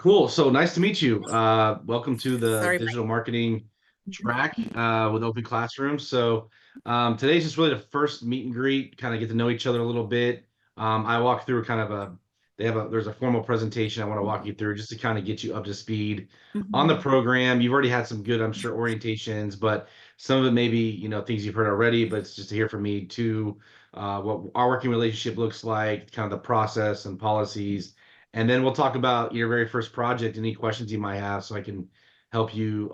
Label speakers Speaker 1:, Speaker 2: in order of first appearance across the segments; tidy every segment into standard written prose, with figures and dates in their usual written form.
Speaker 1: Cool. So nice to meet you. Welcome to the
Speaker 2: Sorry,
Speaker 1: digital marketing
Speaker 2: Mike.
Speaker 1: track with Open Classroom. Today's just really the first meet and greet, kind of get to know each other a little bit. I walk through kind of there's a formal presentation I want to walk you through just to kind of get you up to speed on the
Speaker 2: Mhm.
Speaker 1: program. You've already had some good, I'm sure, orientations, but some of it may be, things you've heard already, but it's just to hear from me too, what our working relationship looks like, kind of the process and policies, and then we'll talk about your very first project, any questions you might have, so I can help you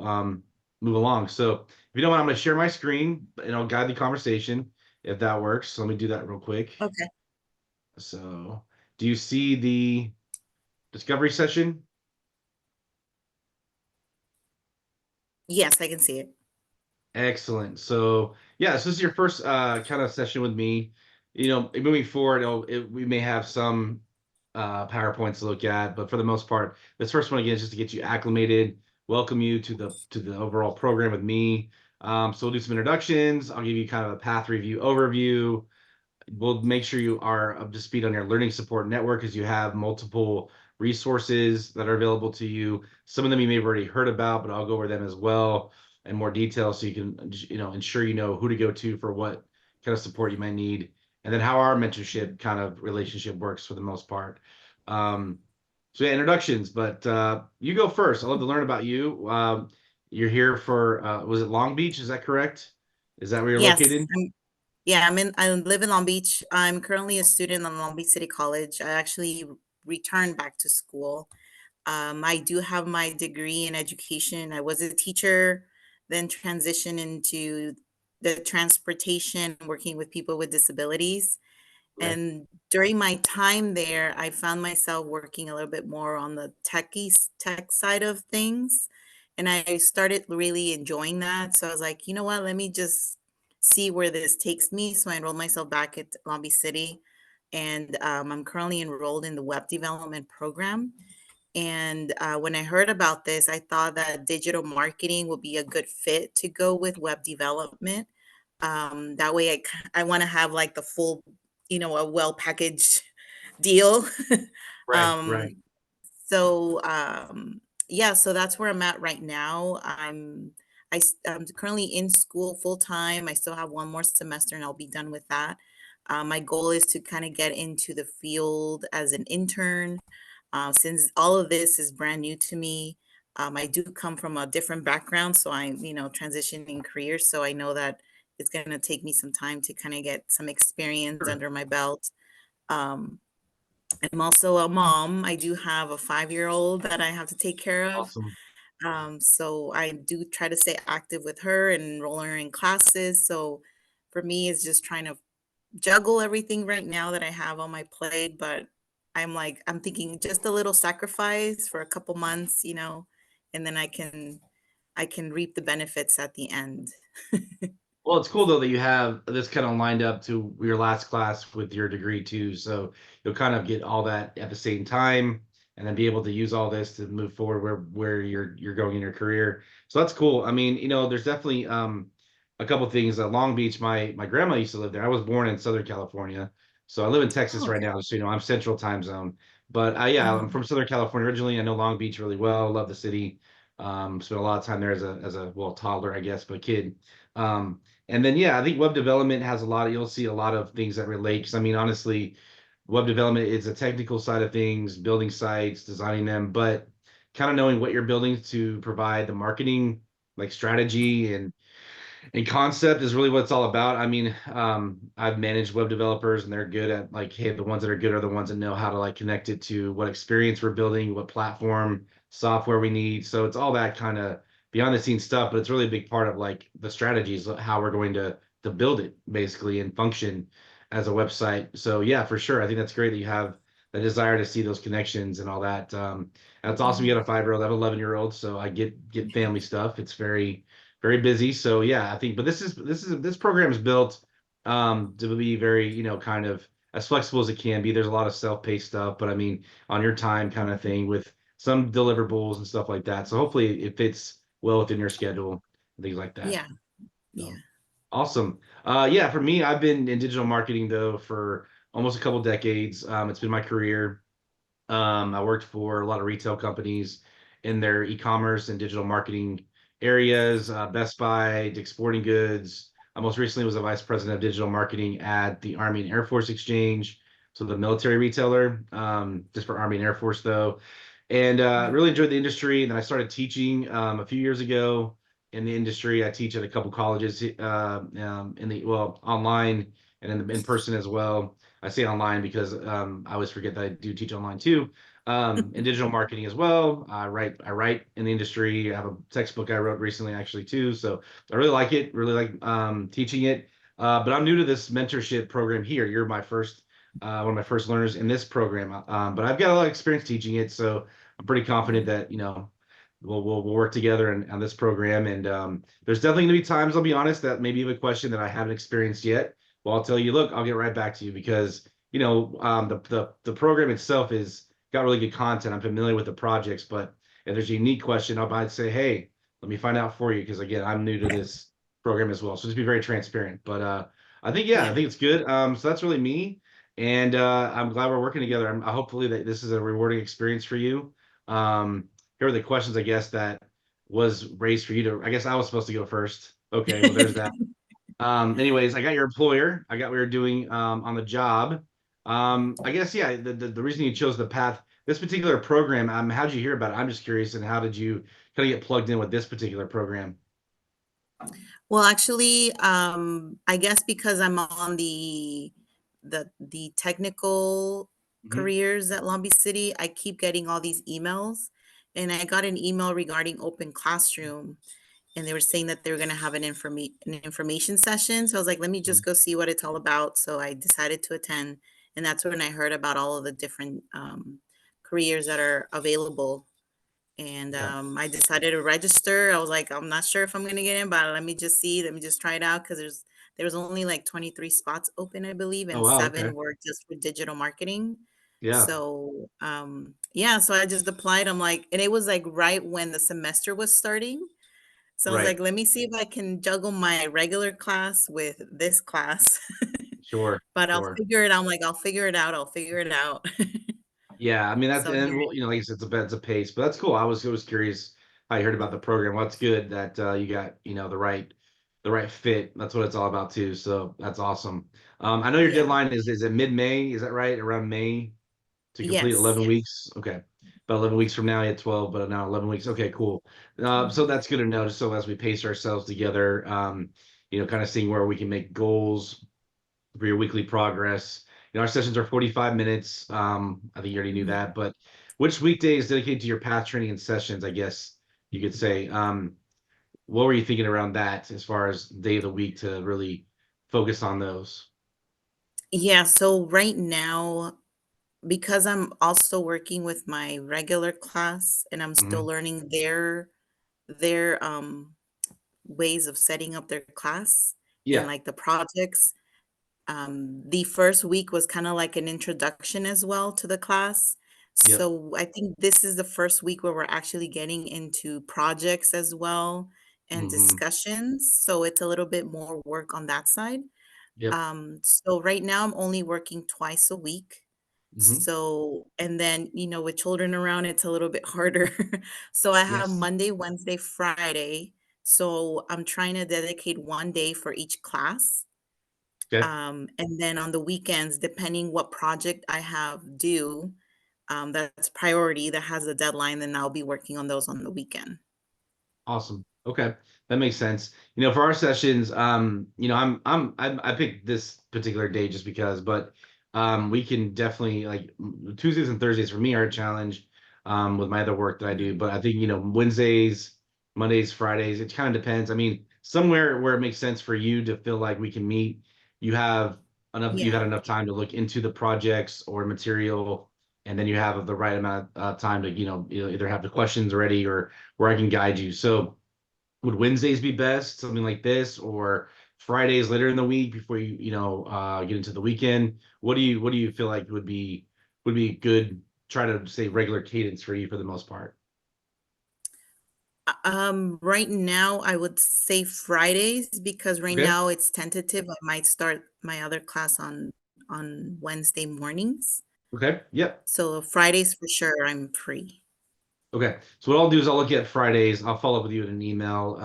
Speaker 1: move along. So if you don't mind, I'm going to share my screen and I'll guide the conversation if that works. So let me do that real quick.
Speaker 2: Okay.
Speaker 1: So do you see the discovery session?
Speaker 2: Yes, I can see it.
Speaker 1: Excellent. So yeah, so this is your first kind of session with me. Moving forward, we may have some PowerPoints to look at, but for the most part, this first one again is just to get you acclimated, welcome you to the overall program with me. So we'll do some introductions. I'll give you kind of a path review overview. We'll make sure you are up to speed on your learning support network as you have multiple resources that are available to you. Some of them you may have already heard about, but I'll go over them as well in more detail so you can, ensure you know who to go to for what kind of support you might need, and then how our mentorship kind of relationship works for the most part. Um, so yeah, introductions, but you go first. I'd love to learn about you. You're here for, was it Long Beach? Is that correct? Is that where you're
Speaker 2: Yes,
Speaker 1: located?
Speaker 2: I live in Long Beach. I'm currently a student at Long Beach City College. I actually returned back to school. I do have my degree in education. I was a teacher, then transitioned into the transportation, working with people with disabilities.
Speaker 1: Okay.
Speaker 2: And during my time there, I found myself working a little bit more on the tech side of things. And I started really enjoying that. So I was like, you know what, let me just see where this takes me. So I enrolled myself back at Long Beach City. And I'm currently enrolled in the web development program. And when I heard about this, I thought that digital marketing would be a good fit to go with web development. That way, I want to have like the full, a well packaged deal.
Speaker 1: Right,
Speaker 2: um,
Speaker 1: right.
Speaker 2: so yeah, so that's where I'm at right now. I'm currently in school full time. I still have one more semester, and I'll be done with that. My goal is to kind of get into the field as an intern. Since all of this is brand new to me, I do come from a different background, so I'm, transitioning careers. So I know that it's going to take me some time to kind of get some experience
Speaker 1: Sure.
Speaker 2: under my belt. Um, I'm also a mom. I do have a 5-year-old that I have to take care of.
Speaker 1: Awesome.
Speaker 2: So I do try to stay active with her and enroll her in classes. So for me, it's just trying to juggle everything right now that I have on my plate. But I'm thinking just a little sacrifice for a couple months, and then I can reap the benefits at the end.
Speaker 1: Well, it's cool though that you have this kind of lined up to your last class with your degree too. So you'll kind of get all that at the same time and then be able to use all this to move forward where you're going in your career. So that's cool. I mean, there's definitely a couple things. Long Beach, my grandma used to live there. I was born in Southern California. So I live in
Speaker 2: Oh,
Speaker 1: Texas right
Speaker 2: okay.
Speaker 1: now. So I'm Central Time Zone. But yeah, I'm
Speaker 2: Mhm.
Speaker 1: from Southern California originally. I know Long Beach really well. Love the city. Spent a lot of time there as a well, toddler, I guess, but kid. Um, and then, yeah, I think web development has a lot of, you'll see a lot of things that relate. Because I mean, honestly, web development is a technical side of things, building sites, designing them, but kind of knowing what you're building to provide the marketing, like strategy and concept is really what it's all about. I mean, I've managed web developers and they're good at like, hey, the ones that are good are the ones that know how to like connect it to what experience we're building, what platform, software we need. So it's all that kind of behind the scenes stuff, but it's really a big part of like the strategies, how we're going to build it basically and function as a website. So yeah, for sure. I think that's great that you have the desire to see those connections and all that. And it's awesome. You got a 5-year-old, I have an 11-year-old, so I get family stuff. It's very busy. So yeah, I think, but this program is built to be very, kind of as flexible as it can be. There's a lot of self-paced stuff, but I mean, on your time kind of thing with some deliverables and stuff like that. So hopefully it fits well within your schedule and things like that.
Speaker 2: Yeah, yeah.
Speaker 1: So awesome. Yeah, for me, I've been in digital marketing though for almost a couple decades. It's been my career. I worked for a lot of retail companies in their e-commerce and digital marketing areas, Best Buy, Dick's Sporting Goods. I most recently was a vice president of digital marketing at the Army and Air Force Exchange, so the military retailer, just for Army and Air Force though. And
Speaker 2: Mm.
Speaker 1: really enjoyed the industry. And then I started teaching a few years ago in the industry. I teach at a couple colleges in the well online and in person as well. I say online because I always forget that I do teach online too. In digital marketing as well. I write in the industry. I have a textbook I wrote recently actually too. So I really like it. Really like teaching it. But I'm new to this mentorship program here. You're my first one of my first learners in this program. But I've got a lot of experience teaching it, so I'm pretty confident
Speaker 2: Mhm.
Speaker 1: that we'll work together on this program. And there's definitely going to be times, I'll be honest, that maybe you have a question that I haven't experienced yet. Well, I'll tell you, look, I'll get right back to you because the program itself is got really good content. I'm familiar with the projects, but if there's a unique question, I'd say, hey, let me find out for you because again, I'm new to this program as well. So just be very transparent. But I think yeah, I
Speaker 2: Yeah.
Speaker 1: think it's good. So that's really me, and I'm glad we're working together. Hopefully that this is a rewarding experience for you. Here are the questions I guess that was raised for you to. I guess I was supposed to go first. Okay, well there's that. Anyways, I got your employer. I got what you're doing on the job. I guess yeah. The reason you chose the path, this particular program. How'd you hear about it? I'm just curious, and how did you kind of get plugged in with this particular program?
Speaker 2: Well, actually, I guess because I'm on the technical
Speaker 1: Hmm.
Speaker 2: careers at Long Beach City, I keep getting all these emails, and I got an email regarding open classroom, and they were saying that they were going to have an information session. So I was like, let me just go see what it's all about. So I decided to attend, and that's when I heard about all of the different careers that are available. And
Speaker 1: Yeah.
Speaker 2: I decided to register. I was like, I'm not sure if I'm gonna get in, but let me just see. Let me just try it out because there was only like 23 spots open, I believe,
Speaker 1: Oh
Speaker 2: and
Speaker 1: wow.
Speaker 2: seven
Speaker 1: Okay.
Speaker 2: were just for digital marketing.
Speaker 1: Yeah.
Speaker 2: So yeah, so I just applied. I'm like, and it was like right when the semester was starting. So I was
Speaker 1: Right.
Speaker 2: like, let me see if I can juggle my regular class with this class.
Speaker 1: Sure.
Speaker 2: But I'll
Speaker 1: Sure.
Speaker 2: figure it out. I'm like, I'll figure it out. I'll figure it out.
Speaker 1: Yeah, I mean that's
Speaker 2: So here.
Speaker 1: and well, like I said, it's a pace, but that's cool. I was curious how you heard about the program. Well, it's good that you got the right fit. That's what it's all about too. So that's awesome. I know your
Speaker 2: Yeah.
Speaker 1: deadline is it mid-May? Is that right? Around May to complete
Speaker 2: Yes.
Speaker 1: 11 weeks? Okay, about 11 weeks from now, you had 12, but now 11 weeks. Okay, cool. So
Speaker 2: Mhm.
Speaker 1: that's good to know. Just so as we pace ourselves together, kind of seeing where we can make goals for your weekly progress. Our sessions are 45 minutes. I think you already knew
Speaker 2: Mhm.
Speaker 1: that, but which weekday is dedicated to your path training and sessions, I guess you could say. What were you thinking around that as far as day of the week to really focus on those?
Speaker 2: Yeah, so right now, because I'm also working with my regular class and I'm still
Speaker 1: Hmm.
Speaker 2: learning their ways of setting up their class and
Speaker 1: Yeah.
Speaker 2: like the projects. The first week was kind of like an introduction as well to the class.
Speaker 1: Yep.
Speaker 2: So I think this is the first week where we're actually getting into projects as well and
Speaker 1: Hmm.
Speaker 2: discussions. So it's a little bit more work on that side.
Speaker 1: Yep.
Speaker 2: So right now I'm only working twice a week.
Speaker 1: Hmm.
Speaker 2: So, and then, with children around, it's a little bit harder. So I have
Speaker 1: Yes.
Speaker 2: Monday, Wednesday, Friday. So I'm trying to dedicate one day for each class.
Speaker 1: Okay.
Speaker 2: And then on the weekends, depending what project I have due, that's priority that has a deadline, then I'll be working on those on the weekend.
Speaker 1: Awesome. Okay, that makes sense. For our sessions, I picked this particular day just because, but we can definitely like Tuesdays and Thursdays for me are a challenge with my other work that I do.
Speaker 2: Mhm.
Speaker 1: But I think Wednesdays, Mondays, Fridays, it kind of depends. I mean, somewhere where it makes sense for you to feel like we can meet, you've
Speaker 2: Yeah.
Speaker 1: had enough time to look into the projects or material, and then you have the right amount of time to either have the questions ready or where I can guide you. So would Wednesdays be best, something like this, or Fridays later in the week before get into the weekend? What do you feel like would be good? Try to say regular cadence for you for the most part.
Speaker 2: Right now, I would say Fridays because right
Speaker 1: Okay.
Speaker 2: now it's tentative. I might start my other class on Wednesday mornings.
Speaker 1: Okay. Yep.
Speaker 2: So Fridays for sure I'm free.
Speaker 1: Okay. So what I'll do is I'll look at Fridays. I'll follow up with you in an email,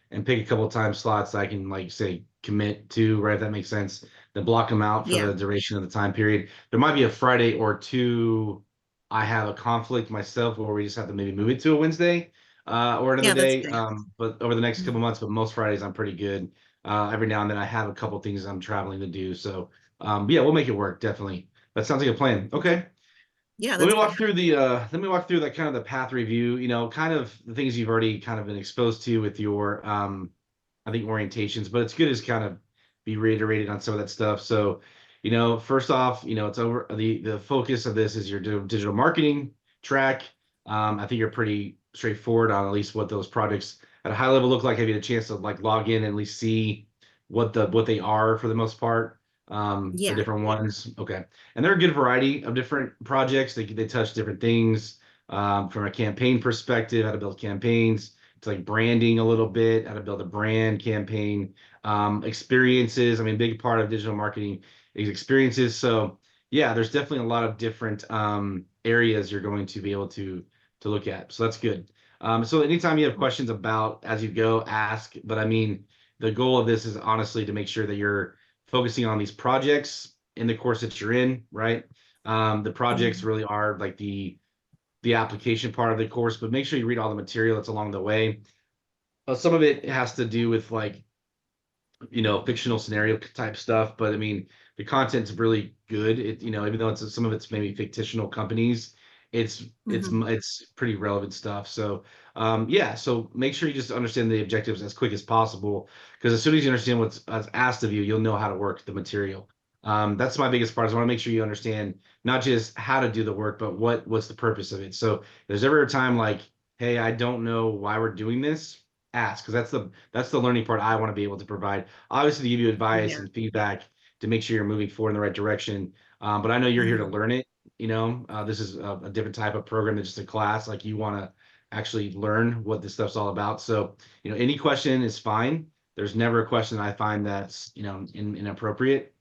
Speaker 1: and pick a couple of time slots that I can like say commit to, right? If that makes sense. Then block them out for
Speaker 2: Yeah.
Speaker 1: the duration of the time period. There might be a Friday or two. I have a conflict myself where we just have to maybe move it to a Wednesday, or another
Speaker 2: Yeah, that's
Speaker 1: day.
Speaker 2: fine.
Speaker 1: But over the next
Speaker 2: Mhm.
Speaker 1: couple months, but most Fridays I'm pretty good. Every now and then I have a couple things I'm traveling to do. So, yeah, we'll make it work. Definitely. That sounds like a plan.
Speaker 2: Okay.
Speaker 1: Okay.
Speaker 2: Yeah,
Speaker 1: Let me
Speaker 2: that's
Speaker 1: walk
Speaker 2: fine.
Speaker 1: through the let me walk through the kind of the path review, kind of the things you've already kind of been exposed to with your I think orientations, but it's good as kind of be reiterated on some of that stuff. So, first off, it's over the focus of this is your digital marketing track. I think you're pretty straightforward on at least what those projects at a high level look like. Have you had a chance to like log in and at least see what they are for the most part? The
Speaker 2: Yeah.
Speaker 1: different ones. Okay. And they're a good variety of different projects. They touch different things, from a campaign perspective, how to build campaigns. It's like branding a little bit, how to build a brand campaign, experiences. I mean, a big part of digital marketing is experiences. So yeah, there's definitely a lot of different areas you're going to be able to look at. So that's good. So anytime you have questions about as you go, ask. But I mean, the goal of this is honestly to make sure that you're focusing on these projects in the course that you're in, right? The projects
Speaker 2: Mhm.
Speaker 1: really are like the application part of the course, but make sure you read all the material that's along the way. Some of it has to do with like fictional scenario type stuff, but I mean the content's really good. Even though some of it's maybe fictional companies,
Speaker 2: Mhm.
Speaker 1: it's pretty relevant stuff. So yeah, so make sure you just understand the objectives as quick as possible, because as soon as you understand what's asked of you, you'll know how to work the material. That's my biggest part is I want to make sure you understand not just how to do the work, but what's the purpose of it. So if there's ever a time like, hey, I don't know why we're doing this, ask, because that's the learning part I want to be able to provide, obviously to give you advice
Speaker 2: Yeah.
Speaker 1: and feedback to make sure you're moving forward in the right direction. But I know you're here to
Speaker 2: Mhm.
Speaker 1: learn it. This is a different type of program than just a class. Like you want to actually learn what this stuff's all about. So, any question is fine. There's never a question I find that's, inappropriate.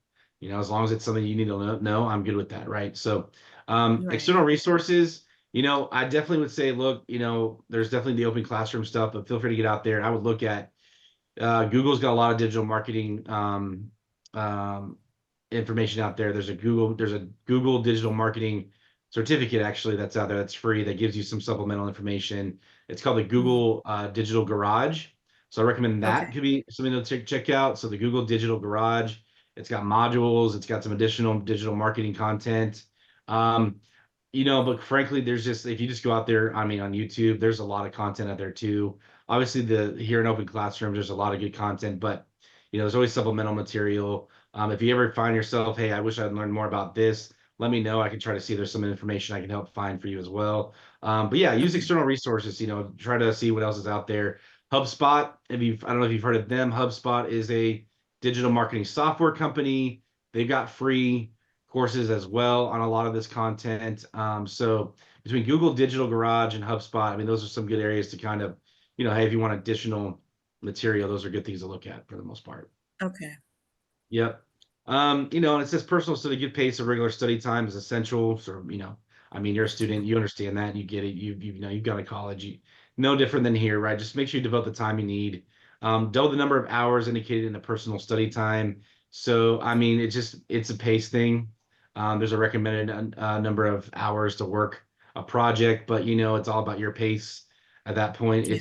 Speaker 1: As long as it's something you need to know, I'm good with that. Right. So,
Speaker 2: Right.
Speaker 1: external resources, I definitely would say, look, there's definitely the open classroom stuff, but feel free to get out there. I would look at Google's got a lot of digital marketing information out there. There's a Google digital marketing certificate actually that's out there that's free that gives you some supplemental information. It's called the
Speaker 2: Mhm.
Speaker 1: Google Digital Garage. So I recommend that
Speaker 2: Okay.
Speaker 1: could be something to check out. So the Google Digital Garage, it's got modules, it's got some additional digital marketing content. Um, but frankly, there's just if you just go out there, I mean, on YouTube, there's a lot of content out there too. Obviously, the here in open classrooms, there's a lot of good content, but there's always supplemental material. If you ever find yourself, hey, I wish I'd learned more about this, let me know. I can try to see if there's some information I can help find for you as well. But yeah, use
Speaker 2: Okay.
Speaker 1: external resources. Try to see what else is out there. HubSpot, I don't know if you've heard of them. HubSpot is a digital marketing software company. They've got free courses as well on a lot of this content. So between Google Digital Garage and HubSpot, I mean, those are some good areas to kind of, hey, if you want additional material, those are good things to look at for the most part.
Speaker 2: Okay.
Speaker 1: Yep. And it says personal study, good pace of regular study time is essential. So, I mean, you're a student, you understand that, you get it. You've got a college, no different than here, right? Just make sure you devote the time you need. Double the number of hours indicated in the personal study time. So, I mean, it's a pace thing. There's a recommended number of hours to work a project, but it's all about your pace at that point.
Speaker 2: Yeah.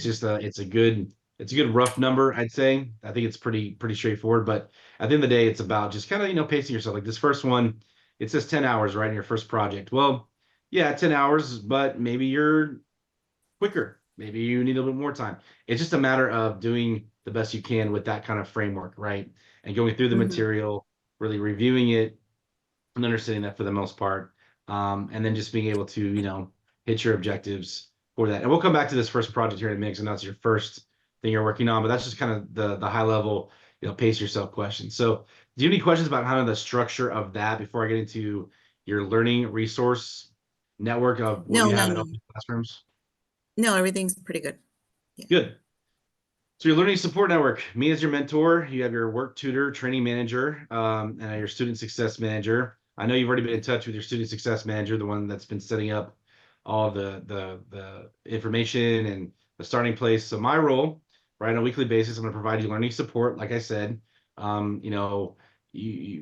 Speaker 1: It's a good rough number, I'd say. I think it's pretty straightforward, but at the end of the day, it's about just kind of, pacing yourself. Like this first one, it says 10 hours, right, in your first project. Well, yeah, 10 hours, but maybe you're quicker. Maybe you need a little bit more time. It's just a matter of doing the best you can with that kind of framework, right? And going through the
Speaker 2: Mhm.
Speaker 1: material, really reviewing it, and understanding that for the most part. And then just being able to, hit your objectives for that. And we'll come back to this first project here in a minute, and that's your first thing you're working on, but that's just kind of the high level, pace yourself questions. So do you have any questions about kind of the structure of that before I get into your learning resource network of what
Speaker 2: No,
Speaker 1: you
Speaker 2: no,
Speaker 1: have in
Speaker 2: no.
Speaker 1: open classrooms?
Speaker 2: No, everything's pretty good. Yeah.
Speaker 1: Good. So your learning support network, me as your mentor, you have your work tutor, training manager, and your student success manager. I know you've already been in touch with your student success manager, the one that's been setting up all the information and the starting place. So my role, right, on a weekly basis, I'm going to provide you learning support. Like I said, you know,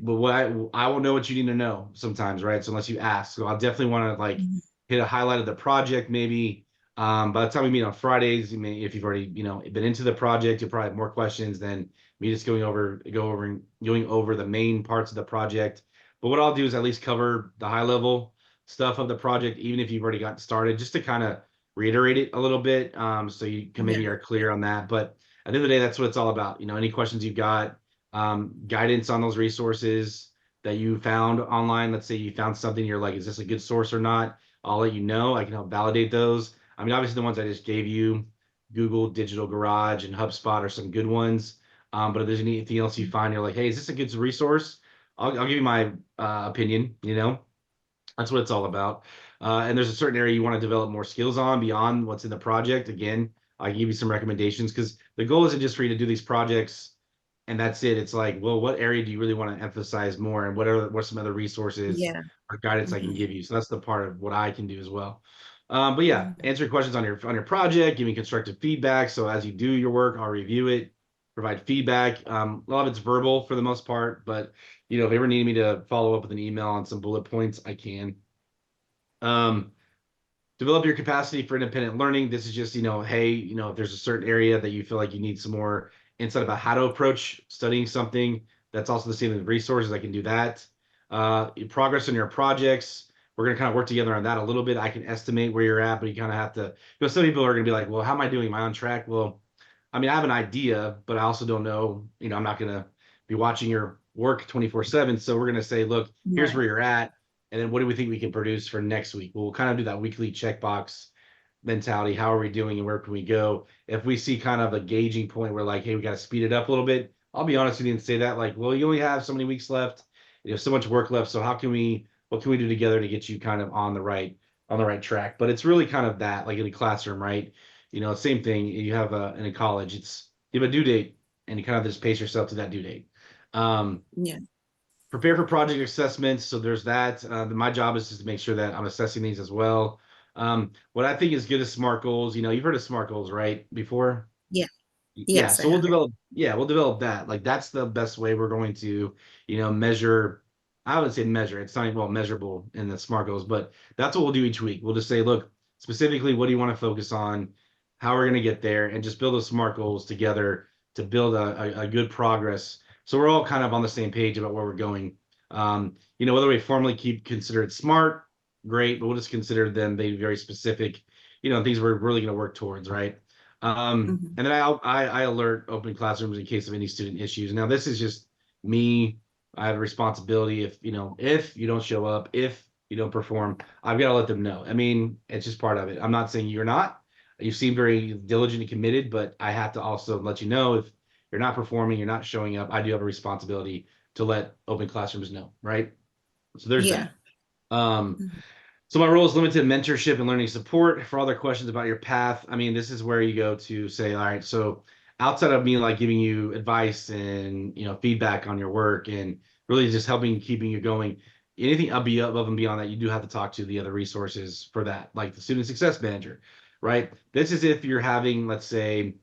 Speaker 1: but what I will know what you need to know sometimes, right? So unless you ask, so I'll definitely want to like
Speaker 2: Mhm.
Speaker 1: hit a highlight of the project, maybe. By the time we meet on Fridays, you may, if you've already, you know, been into the project, you'll probably have more questions than me just going over the main parts of the project. But what I'll do is at least cover the high level stuff of the project, even if you've already gotten started, just to kind of reiterate it a little bit, so you can
Speaker 2: Yeah.
Speaker 1: maybe are clear on that. But at the end of the day, that's what it's all about. You know, any questions you've got, guidance on those resources that you found online. Let's say you found something, you're like, is this a good source or not? I'll let you know. I can help validate those. I mean, obviously the ones I just gave you, Google, Digital Garage, and HubSpot are some good ones. But if there's anything else you find, you're like, hey, is this a good resource? I'll give you my opinion. You know, that's what it's all about. And there's a certain area you want to develop more skills on beyond what's in the project. Again, I give you some recommendations because the goal isn't just for you to do these projects and that's it. It's like, well, what area do you really want to emphasize more, and what some other resources
Speaker 2: Yeah.
Speaker 1: or guidance I can
Speaker 2: Mhm.
Speaker 1: give you? So that's the part of what I can do as well. But yeah,
Speaker 2: Mhm.
Speaker 1: answer questions on your project, give me constructive feedback. So as you do your work, I'll review it, provide feedback. A lot of it's verbal for the most part, but you know, if you ever need me to follow up with an email on some bullet points, I can. Um, Develop your capacity for independent learning. This is just, you know, hey, you know, if there's a certain area that you feel like you need some more insight about how to approach studying something, that's also the same as resources. I can do that. Progress on your projects. We're going to kind of work together on that a little bit. I can estimate where you're at, but you kind of have to, you know, some people are going to be like, well, how am I doing? Am I on track? Well, I mean, I have an idea, but I also don't know, you know, I'm not going to be watching your work 24/7. So we're going to say, look, here's where
Speaker 2: Right.
Speaker 1: you're at. And then what do we think we can produce for next week? We'll kind of do that weekly checkbox mentality. How are we doing and where can we go? If we see kind of a gauging point where like, hey, we got to speed it up a little bit. I'll be honest with you and say that like, well, you only have so many weeks left. You have so much work left. So what can we do together to get you kind of on the right track? But it's really kind of that, like in a classroom, right? You know, same thing. You have in college, you have a due date and you kind of just pace yourself to that due date. Um,
Speaker 2: Yeah.
Speaker 1: Prepare for project assessments. So there's that. My job is just to make sure that I'm assessing these as well. What I think is good is SMART goals. You know, you've heard of SMART goals, right? Before?
Speaker 2: Yeah.
Speaker 1: Yeah.
Speaker 2: Yes, I
Speaker 1: So
Speaker 2: have.
Speaker 1: we'll develop that. Like that's the best way we're going to, you know, measure. I would say measure. It's not even well measurable in the SMART goals, but that's what we'll do each week. We'll just say, look, specifically, what do you want to focus on? How we're going to get there, and just build those SMART goals together to build a good progress. So we're all kind of on the same page about where we're going. You know, whether we formally consider it SMART, great, but we'll just consider them being very specific, you know, things we're really going to work towards, right?
Speaker 2: Mhm.
Speaker 1: And then I alert open classrooms in case of any student issues. Now this is just me. I have a responsibility if you don't show up, if you don't perform, I've got to let them know. I mean, it's just part of it. I'm not saying you're not. You seem very diligent and committed, but I have to also let you know if you're not performing, you're not showing up. I do have a responsibility to let open classrooms know, right? So there's
Speaker 2: Yeah.
Speaker 1: that. Um,
Speaker 2: Mhm.
Speaker 1: so my role is limited mentorship and learning support. For other questions about your path, I mean, this is where you go to say, all right, so outside of me like giving you advice and feedback on your work and really just helping keeping you going, anything above and beyond that, you do have to talk to the other resources for that, like the student success manager, right? This is if you're having, let's say,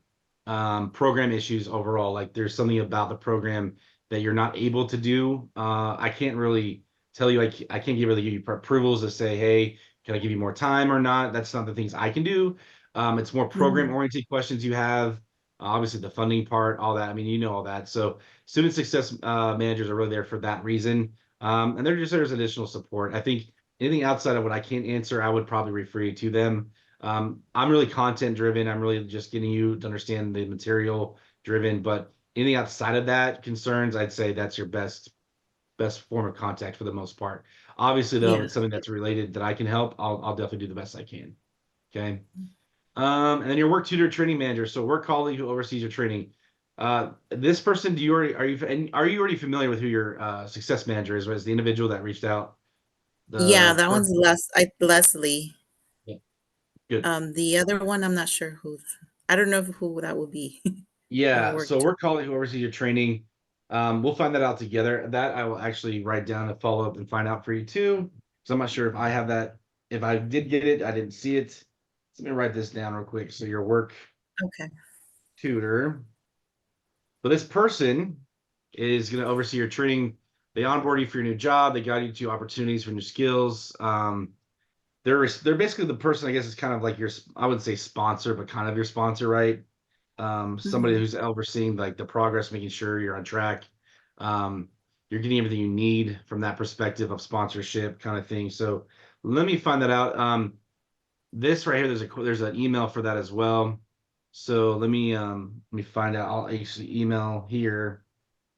Speaker 1: program issues overall, like there's something about the program that you're not able to do. I can't really tell you I can't really give you approvals to say, hey, can I give you more time or not? That's not the things I can do. It's more program
Speaker 2: Mhm.
Speaker 1: oriented questions you have. Obviously, the funding part, all that. I mean, you know all that. So, student success managers are really there for that reason, and they're just there's additional support. I think anything outside of what I can't answer, I would probably refer you to them. I'm really content driven. I'm really just getting you to understand the material driven. But anything outside of that concerns, I'd say that's your best form of contact for the most part. Obviously, though, if
Speaker 2: Yeah.
Speaker 1: it's something that's related that I can help, I'll definitely do the best I can. Okay. And then your work tutor training manager. So work colleague who oversees your training. This person, do you already are you already familiar with who your success manager is? Was the individual that reached out
Speaker 2: Yeah,
Speaker 1: the
Speaker 2: that
Speaker 1: first?
Speaker 2: one's Leslie.
Speaker 1: Yeah, good.
Speaker 2: The other one, I'm not sure I don't know who that would be. Never
Speaker 1: Yeah. So
Speaker 2: worked.
Speaker 1: work colleague who oversees your training. We'll find that out together. That I will actually write down and follow up and find out for you too. So I'm not sure if I have that. If I did get it, I didn't see it. Let me write this down real quick. So your work
Speaker 2: Okay.
Speaker 1: tutor. So this person is going to oversee your training. They onboard you for your new job. They guide you to opportunities for new skills. They're basically the person, I guess, is kind of like your, I wouldn't say sponsor, but kind of your sponsor, right? Somebody
Speaker 2: Mhm.
Speaker 1: who's overseeing like the progress, making sure you're on track. Um, you're getting everything you need from that perspective of sponsorship kind of thing. So let me find that out. This right here, there's an email for that as well. So let me find out. I'll actually email here.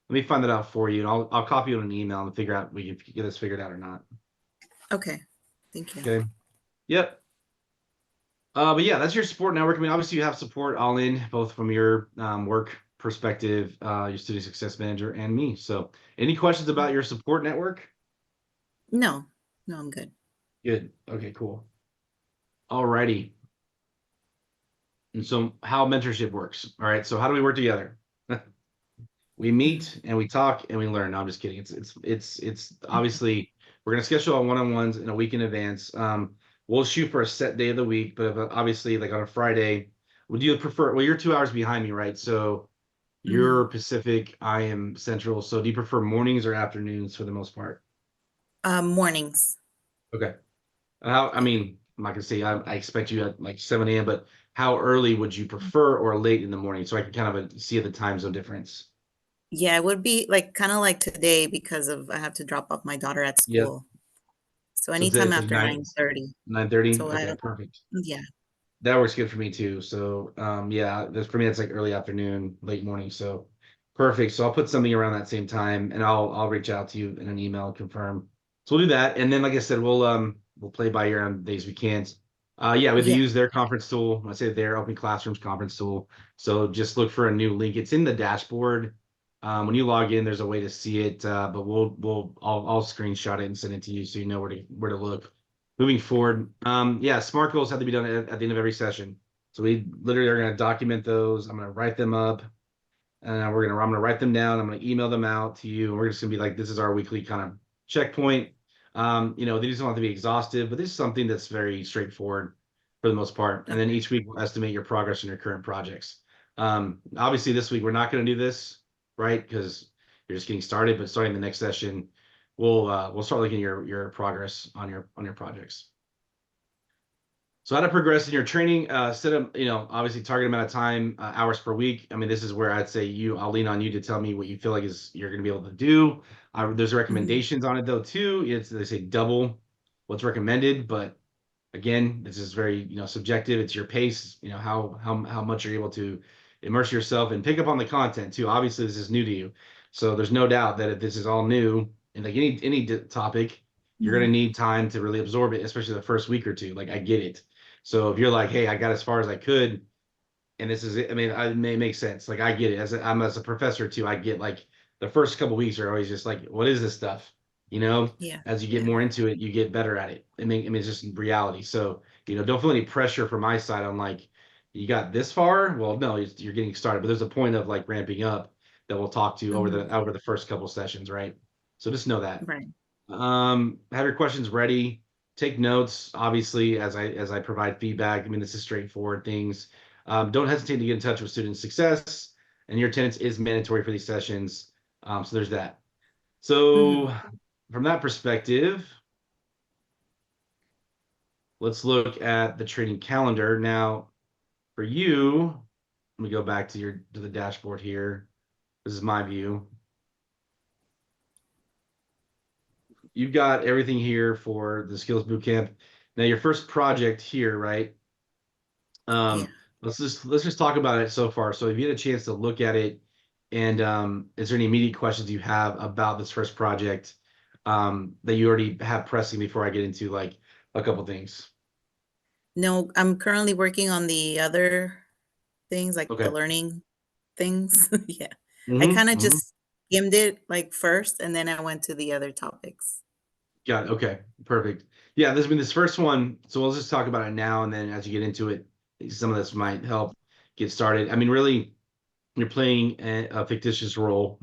Speaker 1: Let me find that out for you, and I'll copy you on an email and figure out we can get this figured out or not.
Speaker 2: Okay. Thank you.
Speaker 1: Okay. Yep. But yeah, that's your support network. I mean, obviously you have support all in, both from your work perspective, your student success manager, and me. So, any questions
Speaker 2: Mhm.
Speaker 1: about your support network?
Speaker 2: No. No, I'm good.
Speaker 1: Good. Okay, cool. Alrighty. And so, how mentorship works? All right. So, how do we work together? We
Speaker 2: Mhm.
Speaker 1: meet and we talk and we learn. No, I'm just kidding. It's obviously we're gonna schedule our one-on-ones in a week in advance. We'll shoot for a set day of the week, but obviously, like on a Friday, would you prefer? Well, you're 2 hours behind me, right? So you're
Speaker 2: Mhm.
Speaker 1: Pacific, I am Central. So do you prefer mornings or afternoons for the most part?
Speaker 2: Mornings.
Speaker 1: Okay. How, I
Speaker 2: Yeah.
Speaker 1: mean, I'm not gonna say I expect you at like 7 a.m., but how early would you prefer or late in the morning so I can kind of see the time zone difference?
Speaker 2: Yeah, it would be like kind of like today because of I have to drop off my daughter at
Speaker 1: Yep.
Speaker 2: school. So
Speaker 1: So today
Speaker 2: anytime
Speaker 1: it's like
Speaker 2: after
Speaker 1: 9,
Speaker 2: 9:30.
Speaker 1: 9:30.
Speaker 2: So I
Speaker 1: Okay,
Speaker 2: don't,
Speaker 1: perfect.
Speaker 2: yeah.
Speaker 1: That works good for me too. So yeah, there's for me it's like early afternoon, late morning. So perfect. So I'll put something around that same time and I'll reach out to you in an email and confirm. So we'll do that. And then like I said, we'll play by ear on days we can't. Yeah, we have to
Speaker 2: Yeah.
Speaker 1: use their conference tool. When I say their Open Classrooms conference tool. So just look for a new link. It's in the dashboard. When you log in, there's a way to see it. But I'll screenshot it and send it to you so you know where to look moving forward. Yeah, SMART goals have to be done at the end of every session. So we literally are going to document those. I'm going to write them up, and I'm gonna write them down. I'm going to email them out to you. And we're just going to be like, this is our weekly kind of checkpoint. These don't have to be exhaustive, but this is something that's very straightforward for the most part. And then
Speaker 2: Okay.
Speaker 1: each week we'll estimate your progress in your current projects. Obviously this week we're not going to do this, right? Because you're just getting started. But starting the next session, we'll start looking at your progress on your projects. So how to progress in your training, set up, obviously target amount of time, hours per week. I mean, this is where I'd say I'll lean on you to tell me what you feel like is you're going to be able to do. There's
Speaker 2: Mhm.
Speaker 1: recommendations on it though too. They say double what's recommended, but again, this is very, subjective. It's your pace, how much you're able to immerse yourself and pick up on the content too. Obviously, this is new to you. So there's no doubt that if this is all new and like any topic, you're gonna
Speaker 2: Mhm.
Speaker 1: need time to really absorb it, especially the first week or two. Like I get it. So if you're like, hey, I got as far as I could, and this is it. I mean, it may make sense. Like I get it. I'm as a professor too. I get like the first couple weeks are always just like, what is this stuff? You know,
Speaker 2: Yeah.
Speaker 1: as you get
Speaker 2: Yeah.
Speaker 1: more into it, you get better at it. I mean, it's just reality. So don't feel any pressure from my side on like you got this far. Well, no, you're getting started, but there's a point of like ramping up that we'll talk to
Speaker 2: Mhm.
Speaker 1: over the first couple sessions, right? So just know that.
Speaker 2: Right.
Speaker 1: Have your questions ready. Take notes, obviously, as I provide feedback. I mean, this is straightforward things. Don't hesitate to get in touch with student success, and your attendance is mandatory for these sessions. So there's that.
Speaker 2: Mhm.
Speaker 1: So from that perspective, let's look at the training calendar. Now, for you, let me go back to the dashboard here. This is my view. You've got everything here for the skills bootcamp. Now, your first project here, right?
Speaker 2: Yeah.
Speaker 1: Let's just talk about it so far. So, if you had a chance to look at it, and is there any immediate questions you have about this first project that you already have pressing before I get into like a couple things?
Speaker 2: No, I'm currently working on the other things, like the
Speaker 1: Okay.
Speaker 2: learning things. Yeah. I
Speaker 1: Mm-hmm.
Speaker 2: kinda
Speaker 1: Mm-hmm.
Speaker 2: just skimmed it, like, first, and then I went to the other topics.
Speaker 1: Got it. Okay. Perfect. Yeah, this first one. So let's just talk about it now, and then as you get into it, some of this might help get started. I mean, really, you're playing a fictitious role.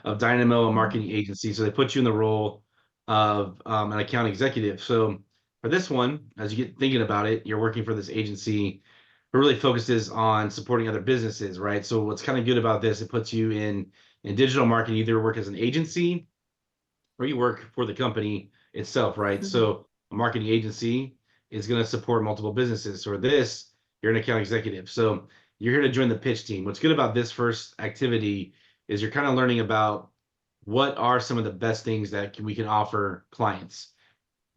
Speaker 1: of Dynamo, a
Speaker 2: Mhm.
Speaker 1: marketing agency. So they put you in the role of an account executive. So for this one, as you get thinking about it, you're working for this agency who really focuses on supporting other businesses, right? So what's kind of good about this, it puts you in digital marketing, either work as an agency or you work for the company itself, right?
Speaker 2: Mhm.
Speaker 1: So a marketing agency is going to support multiple businesses. So this, you're an account executive. So you're here to join the pitch team. What's good about this first activity is you're kind of learning about what are some of the best things that we can offer clients.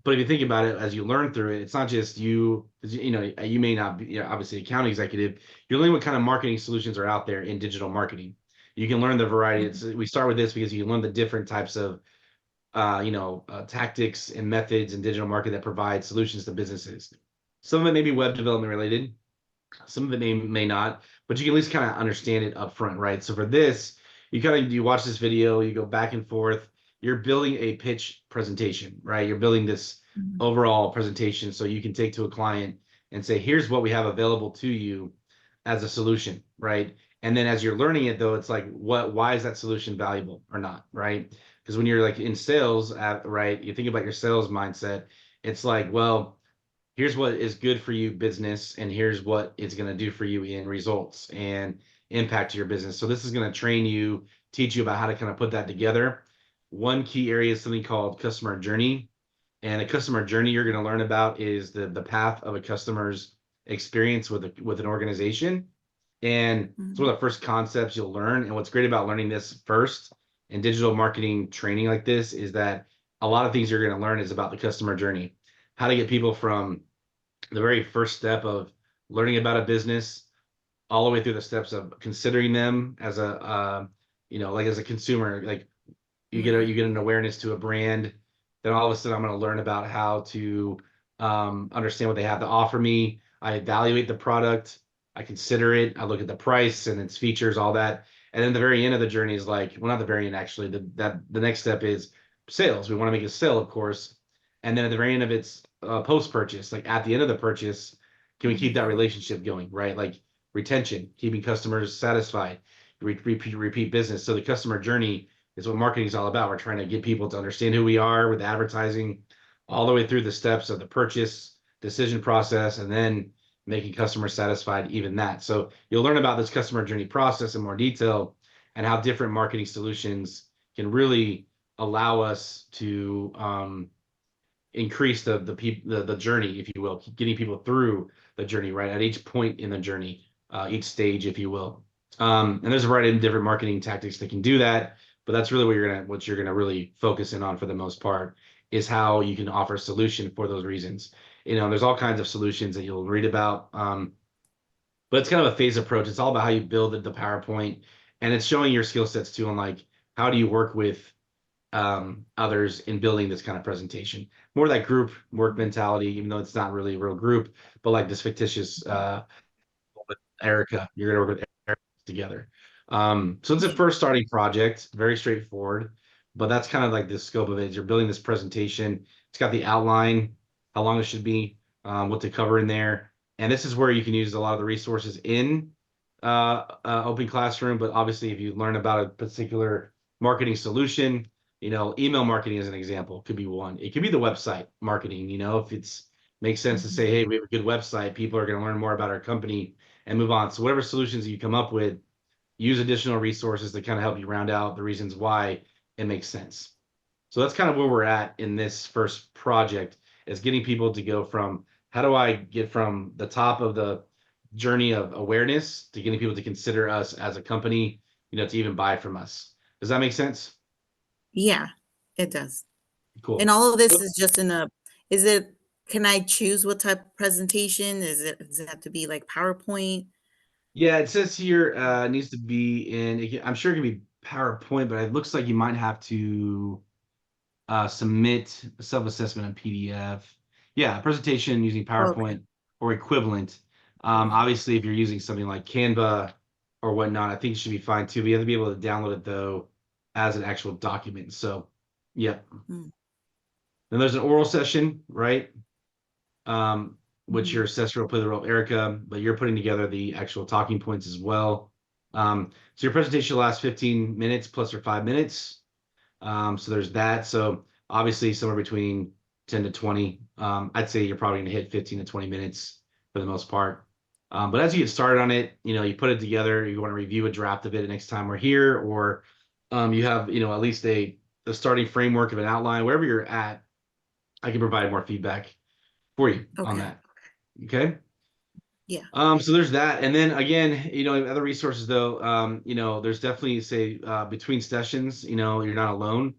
Speaker 1: But if you think about it, as you learn through it, it's not just you, 'cause, you know, you may not be, obviously account executive. You're learning what kind of marketing solutions are out there in digital marketing. You can learn the variety.
Speaker 2: Mhm.
Speaker 1: We start with this because you can learn the different types of tactics and methods in digital marketing that provide solutions to businesses. Some of it may be web development related, some of it may not, but you can at least kind of understand it up front, right? So for this, you watch this video, you go back and forth, you're building a pitch presentation, right? You're building this
Speaker 2: Mhm.
Speaker 1: overall presentation so you can take to a client and say, here's what we have available to you as a solution, right? And then as you're learning it though, it's like why is that solution valuable or not, right? Because when you're like in sales, right, you think about your sales mindset, it's like, well, here's what is good for you business and here's what it's going to do for you in results and impact to your business. So this is going to train you, teach you about how to kind of put that together. One key area is something called customer journey. And a customer journey you're going to learn about is the path of a customer's experience with an organization. And it's one
Speaker 2: Mhm.
Speaker 1: of the first concepts you'll learn. And what's great about learning this first in digital marketing training like this is that a lot of things you're going to learn is about the customer journey, how to get people from the very first step of learning about a business all the way through the steps of considering them as a like as a consumer, like you
Speaker 2: Right.
Speaker 1: get an awareness to a brand, then all of a sudden I'm going to learn about how to understand what they have to offer me. I evaluate the product, I consider it, I look at the price and its features, all that. And then the very end of the journey is like, well, not the very end actually, the next step is sales. We want to make a sale, of course. And then at the very end of its post purchase, like at the end of the purchase, can we keep
Speaker 2: Mhm.
Speaker 1: that relationship going, right? Like retention, keeping customers satisfied, repeat business. So the customer journey is what marketing is all about. We're trying to get people to understand who we are with advertising all the way through the steps of the purchase decision process and then making customers satisfied, even that. So you'll learn about this customer journey process in more detail and how different marketing solutions can really allow us to increase the journey, if you will, getting people through the journey, right? At each point in the journey, each stage, if you will. And there's a variety of different marketing tactics that can do that, but that's really what you're gonna really focus in on for the most part is how you can offer a solution for those reasons. There's all kinds of solutions that you'll read about, but it's kind of a phase approach. It's all about how you build the PowerPoint, and it's showing your skill sets too, on like how do you work with others in building this kind of presentation. More that group work
Speaker 2: Mhm.
Speaker 1: mentality, even though it's not really a real group, but like this fictitious with Erica, you're gonna work with Erica together. So it's a
Speaker 2: Yeah.
Speaker 1: first starting project, very straightforward, but that's kind of like the scope of it. Is you're building this presentation. It's got the outline, how long it should be, what to cover in there, and this is where you can use a lot of the resources in Open Classroom. But obviously, if you learn about a particular marketing solution, email marketing as an example could be one. It could be the website marketing. If it's makes sense to say,
Speaker 2: Mhm.
Speaker 1: hey, we have a good website, people are going to learn more about our company and move on. So whatever solutions you come up with, use additional resources to kind of help you round out the reasons why it makes sense. So that's kind of where we're at in this first project is getting people to go from how do I get from the top of the journey of awareness to getting people to consider us as a company, to even buy from us. Does that make sense?
Speaker 2: Yeah, it does. And
Speaker 1: Cool.
Speaker 2: all of this
Speaker 1: So
Speaker 2: is just in a is it can I choose what type of presentation? Does it have to be like PowerPoint?
Speaker 1: yeah, it says here it needs to be I'm sure it can be PowerPoint, but it looks like you might have to submit a self-assessment in PDF. Yeah, a presentation using
Speaker 2: Okay.
Speaker 1: PowerPoint or equivalent.
Speaker 2: Okay.
Speaker 1: Obviously, if you're using something like Canva or whatnot, I think it should be fine too. But you have to be able to download it though as an actual document. So, yeah.
Speaker 2: Mm.
Speaker 1: Then there's an oral session, right? Which your
Speaker 2: Mhm.
Speaker 1: assessor will play the role of Erica, but you're putting together the actual talking points as well. So your presentation will last 15 minutes plus or 5 minutes. So there's that. So obviously somewhere between 10 to 20. I'd say you're probably gonna hit 15 to 20 minutes for the most part. But as you get started on it, you put it together, you want to review a draft of it next time we're here, or you have, at least the starting framework of an outline, wherever you're at, I can provide more feedback for you on
Speaker 2: Okay.
Speaker 1: that. Okay.
Speaker 2: Yeah.
Speaker 1: So there's that. And then again, other resources though, there's definitely say between sessions, you're not alone.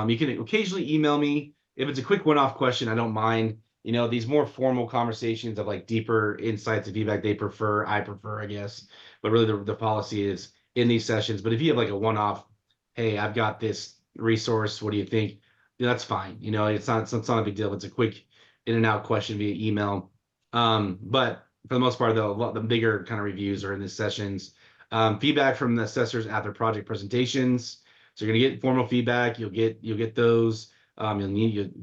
Speaker 1: You can occasionally email me if it's a quick one-off question. I don't mind. These more formal conversations of like deeper insights and feedback I prefer, I guess. But really the policy is in these sessions. But if you have like a one-off, hey, I've got this resource, what do you think? That's fine. It's not a big deal. It's a quick in and out question via email. But for the most part, though, the bigger kind of reviews are in the sessions. Feedback from the assessors after project presentations. So you're gonna get formal feedback. You'll get those.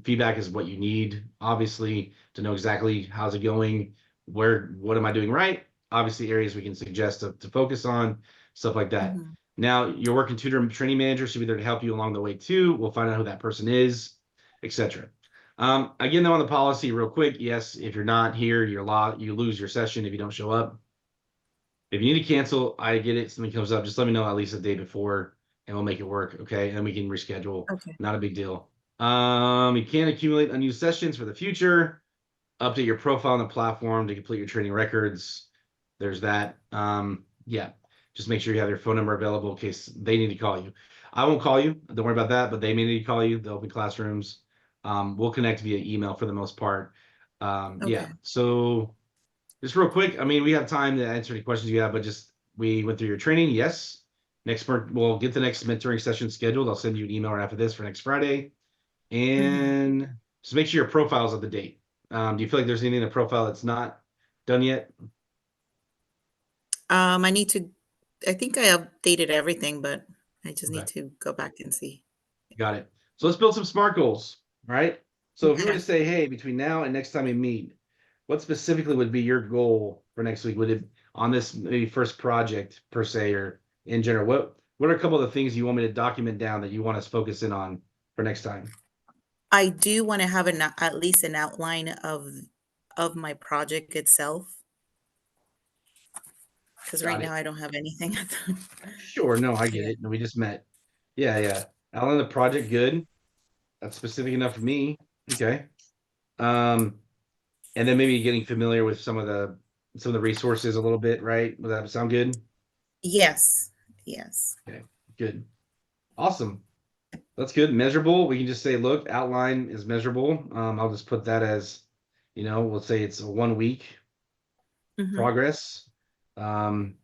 Speaker 1: Feedback is what you need, obviously, to know exactly how's it going, what am I doing right? Obviously, areas we can suggest to focus on, stuff like that.
Speaker 2: Hmm.
Speaker 1: Now, your working tutor and training manager should be there to help you along the way too. We'll find out who that person is, etc. Again, though, on the policy, real quick, yes, if you're not here, you lose your session if you don't show up. If you need to cancel, I get it. Something comes up, just let me know at least a day before, and we'll make it work. Okay, and we can reschedule.
Speaker 2: Okay.
Speaker 1: Not a big deal. You can accumulate unused sessions for the future. Update your profile on the platform to complete your training records. There's that. Yeah, just make sure you have your phone number available in case they need to call you. I won't call you. Don't worry about that, but they may need to call you. The open classrooms. We'll connect via email for the most part. Yeah.
Speaker 2: Okay.
Speaker 1: So just real quick, I mean, we have time to answer any questions you have, but just we went through your training. Yes. We'll get the next mentoring session scheduled. I'll send you an email right after this for next Friday.
Speaker 2: Hmm.
Speaker 1: And just make sure your profile's up to date. Do you feel like there's anything in the profile that's not done yet?
Speaker 2: I need to, I think I updated everything, but I just need
Speaker 1: Okay,
Speaker 2: to go back and see.
Speaker 1: got it. So let's build some SMART goals, all right? So if you were to
Speaker 2: Okay.
Speaker 1: say, hey, between now and next time we meet, what specifically would be your goal for next week? Would it on this maybe first project per se, or in general? What are a couple of the things you want me to document down that you want us to focus in on for next time?
Speaker 2: I do want to have at least an outline of my project itself, because right
Speaker 1: Got
Speaker 2: now
Speaker 1: it.
Speaker 2: I don't have anything.
Speaker 1: Sure. No, I get
Speaker 2: Yeah.
Speaker 1: it. No, we just met. Yeah, yeah. Alan, the project good. That's specific enough for me. Okay. Um, and then maybe getting familiar with some of the resources a little bit, right? Would that sound good?
Speaker 2: Yes. Yes.
Speaker 1: Okay, good. Awesome. That's good. Measurable. We can just say, look, outline is measurable. I'll just put that as, we'll say it's a 1 week
Speaker 2: Hmm.
Speaker 1: progress. Um,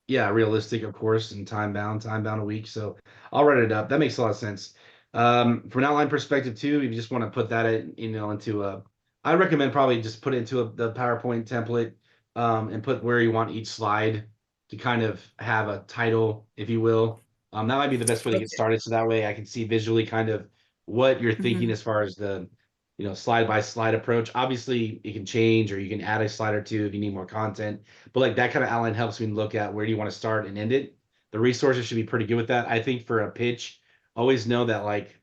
Speaker 1: yeah, realistic, of course, and time bound a week. So I'll write it up. That makes a lot of sense. From an outline perspective too, if you just want to put that into I recommend probably just put it into the PowerPoint template, and put where you want each slide to kind of have a title, if you will. That might be the best way to get
Speaker 2: Okay.
Speaker 1: started. So that way I can see visually kind of what you're thinking
Speaker 2: Hmm.
Speaker 1: as far as the, slide by slide approach. Obviously, it can change, or you can add a slide or two if you need more content. But like that kind of outline helps me look at where do you want to start and end it. The resources should be pretty good with that. I think for a pitch, always know that like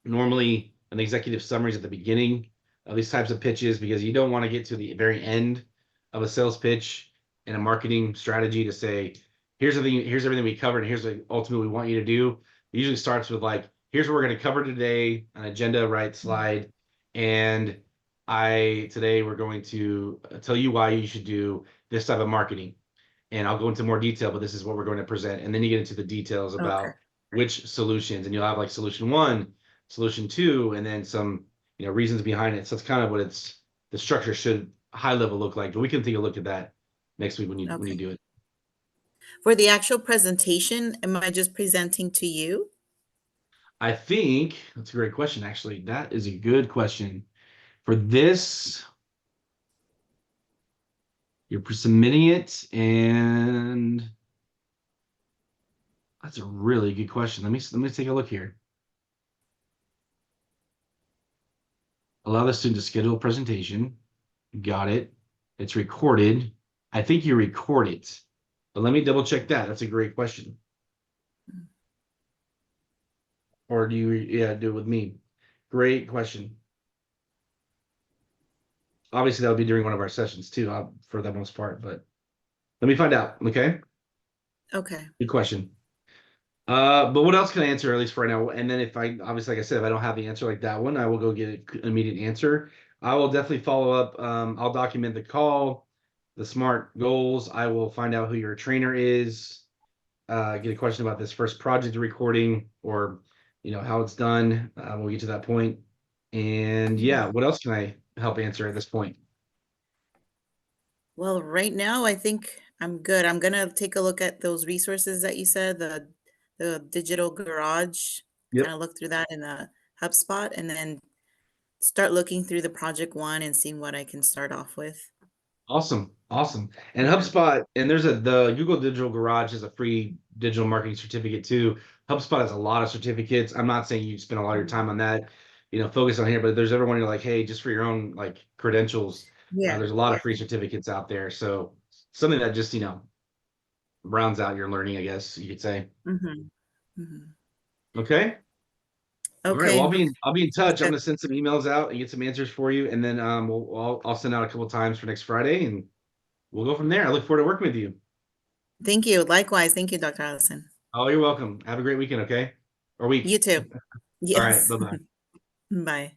Speaker 1: normally an executive summary is at the beginning of these types of pitches, because you don't want to get to the very end of a sales pitch and a marketing strategy to say, here's everything we covered, and here's what ultimately we want you to do. It usually starts with like, here's what we're going to cover today, an agenda, right, slide. And today we're going to tell you why you should do this type of marketing, and I'll go into more detail, but this is what we're going to present. And then you get into the details
Speaker 2: Okay.
Speaker 1: about which solutions, and you'll have like solution one, solution two, and then some, reasons behind it. So it's kind of what the structure should high level look like. But we can take a look at that next week when you
Speaker 2: Okay.
Speaker 1: do it.
Speaker 2: For the actual presentation, am I just presenting to you?
Speaker 1: I think that's a great question, actually. That is a good question. For this, you're submitting it, and that's a really good question. Let me take a look here. Allow the student to schedule a presentation. Got it. It's recorded. I think you record it. But let me double check that. That's a great question. Or do you, yeah, do it with me? Great question. Obviously, that would be during one of our sessions too, for the most part, but let me find out. Okay.
Speaker 2: Okay.
Speaker 1: Good question. But what else can I answer at least for right now? And then if I obviously, like I said, if I don't have the answer like that one, I will go get an immediate answer. I will definitely follow up. I'll document the call, the SMART goals. I will find out who your trainer is. Get a question about this first project recording, or how it's done. We'll get to that point. And yeah,
Speaker 2: Mhm.
Speaker 1: what else can I help answer at this point?
Speaker 2: Well, right now I think I'm good. I'm gonna take a look at those resources that you said, the digital garage, kind
Speaker 1: Yep.
Speaker 2: of look through that in the HubSpot, and then start looking through the project one and seeing what I can start off with.
Speaker 1: Awesome. Awesome. And
Speaker 2: Yeah.
Speaker 1: HubSpot, and the Google Digital Garage is a free digital marketing certificate too. HubSpot has a lot of certificates. I'm not saying you spend a lot of your time
Speaker 2: Mhm.
Speaker 1: on that, focus on here, but if there's ever one you're like, hey, just for your own like credentials,
Speaker 2: Yeah.
Speaker 1: there's a lot
Speaker 2: Yeah.
Speaker 1: of free certificates out there. So something that just, rounds out your learning, I guess you could say.
Speaker 2: Mhm. Mhm.
Speaker 1: Okay. All right. Well,
Speaker 2: Okay.
Speaker 1: I'll be in
Speaker 2: Sounds
Speaker 1: touch. I'm
Speaker 2: good.
Speaker 1: gonna send some emails out and get some answers for you, and then I'll send out a couple times for next Friday, and we'll go from there. I look forward to working with you.
Speaker 2: Thank you. Likewise. Thank you, Dr. Allison.
Speaker 1: Oh, you're welcome. Have a great weekend, okay? Or week.
Speaker 2: You too.
Speaker 1: All right.
Speaker 2: Yes.
Speaker 1: Bye-bye.
Speaker 2: Bye.